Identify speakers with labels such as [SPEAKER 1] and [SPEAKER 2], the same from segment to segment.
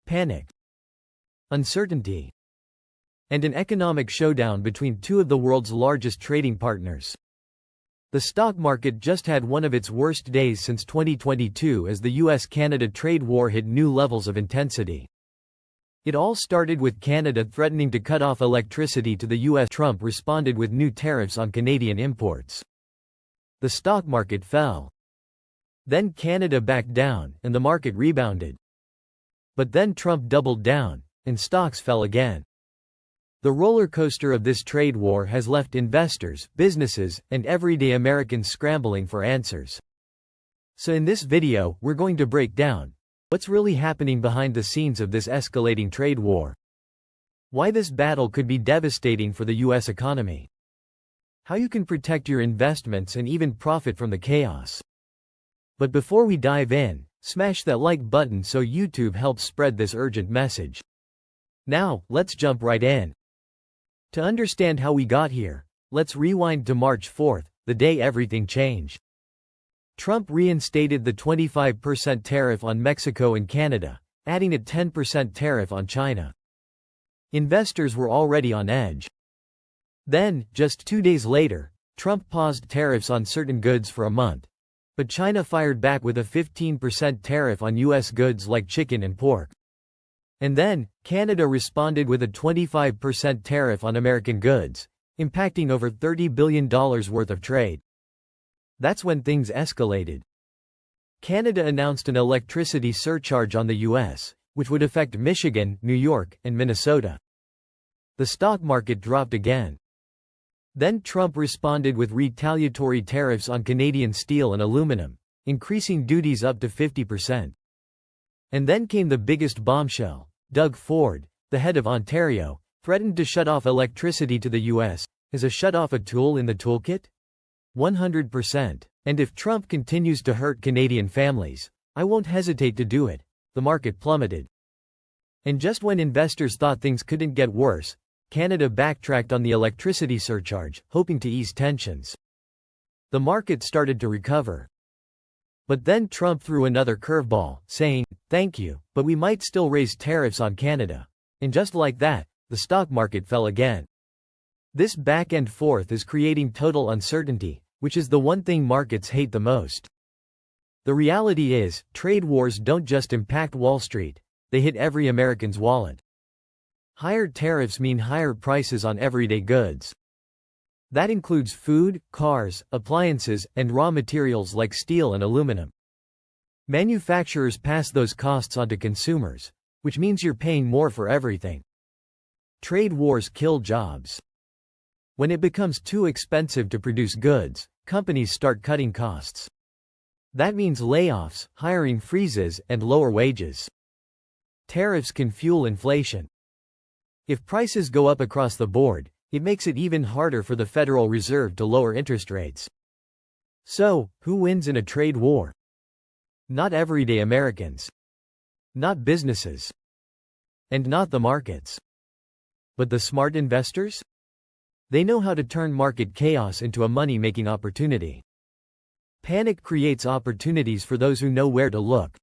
[SPEAKER 1] panic, uncertainty, and an economic showdown between two of the world's largest trading partners. The stock market just had one of its worst days since 2022 as the US-Canada trade war hit new levels of intensity. It all started with Canada threatening to cut off electricity to the US. Trump responded with new tariffs on Canadian imports. The stock market fell. Then Canada backed down, and the market rebounded. But then Trump doubled down, and stocks fell again. The roller coaster of this trade war has left investors, businesses, and everyday Americans scrambling for answers. So in this video, we're going to break down what's really happening behind the scenes of this escalating trade war. Why this battle could be devastating for the US economy. How you can protect your investments and even profit from the chaos. But before we dive in, smash that like button so YouTube helps spread this urgent message. Now, let's jump right in. To understand how we got here, let's rewind to March 4th, the day everything changed. Trump reinstated the 25% tariff on Mexico and Canada, adding a 10% tariff on China. Investors were already on edge. Then, just 2 days later, Trump paused tariffs on certain goods for a month. But China fired back with a 15% tariff on US goods like chicken and pork. And then, Canada responded with a 25% tariff on American goods, impacting over $30 billion worth of trade. That's when things escalated. Canada announced an electricity surcharge on the US, which would affect Michigan, New York, and Minnesota. The stock market dropped again. Then Trump responded with retaliatory tariffs on Canadian steel and aluminum, increasing duties up to 50%. And then came the biggest bombshell. Doug Ford, the head of Ontario, threatened to shut off electricity to the US. Is a shut-off a tool in the toolkit? 100%. And if Trump continues to hurt Canadian families, I won't hesitate to do it. The market plummeted. And just when investors thought things couldn't get worse, Canada backtracked on the electricity surcharge, hoping to ease tensions. The market started to recover. But then Trump threw another curveball, saying, "Thank you, but we might still raise tariffs on Canada." And just like that, the stock market fell again. This back and forth is creating total uncertainty, which is the one thing markets hate the most. The reality is, trade wars don't just impact Wall Street, they hit every American's wallet. Higher tariffs mean higher prices on everyday goods. That includes food, cars, appliances, and raw materials like steel and aluminum. Manufacturers pass those costs on to consumers, which means you're paying more for everything. Trade wars kill jobs. When it becomes too expensive to produce goods, companies start cutting costs. That means layoffs, hiring freezes, and lower wages. Tariffs can fuel inflation. If prices go up across the board, it makes it even harder for the Federal Reserve to lower interest rates. So, who wins in a trade war? Not everyday Americans. Not businesses. And not the markets. But the smart investors? They know how to turn market chaos into a money-making opportunity. Panic creates opportunities for those who know where to look.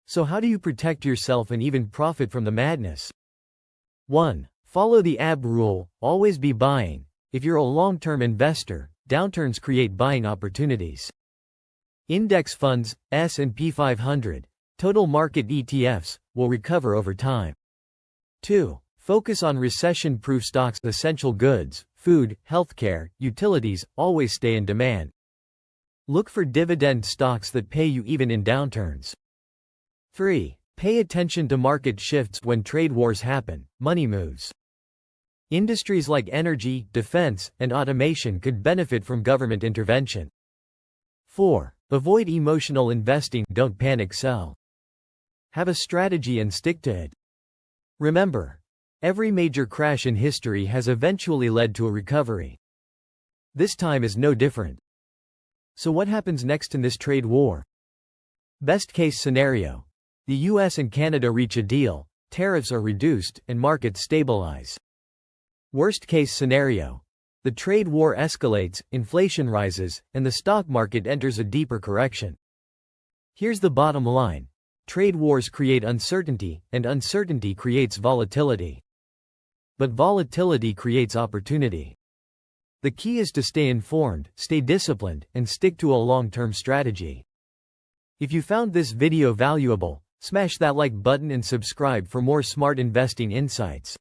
[SPEAKER 1] So how do you protect yourself and even profit from the madness? 1. Follow the AB rule, always be buying. If you're a long-term investor, downturns create buying opportunities. Index funds, S&P 500, total market ETFs, will recover over time. 2. Focus on recession-proof stocks. Essential goods, food, healthcare, utilities, always stay in demand. Look for dividend stocks that pay you even in downturns. 3. Pay attention to market shifts. When trade wars happen, money moves. Industries like energy, defense, and automation could benefit from government intervention. 4. Avoid emotional investing. Don't panic sell. Have a strategy and stick to it. Remember, every major crash in history has eventually led to a recovery. This time is no different. So what happens next in this trade war? Best case scenario. The US and Canada reach a deal, tariffs are reduced, and markets stabilize. Worst case scenario. The trade war escalates, inflation rises, and the stock market enters a deeper correction. Here's the bottom line. Trade wars create uncertainty, and uncertainty creates volatility. But volatility creates opportunity. The key is to stay informed, stay disciplined, and stick to a long-term strategy. If you found this video valuable, smash that like button and subscribe for more smart investing insights.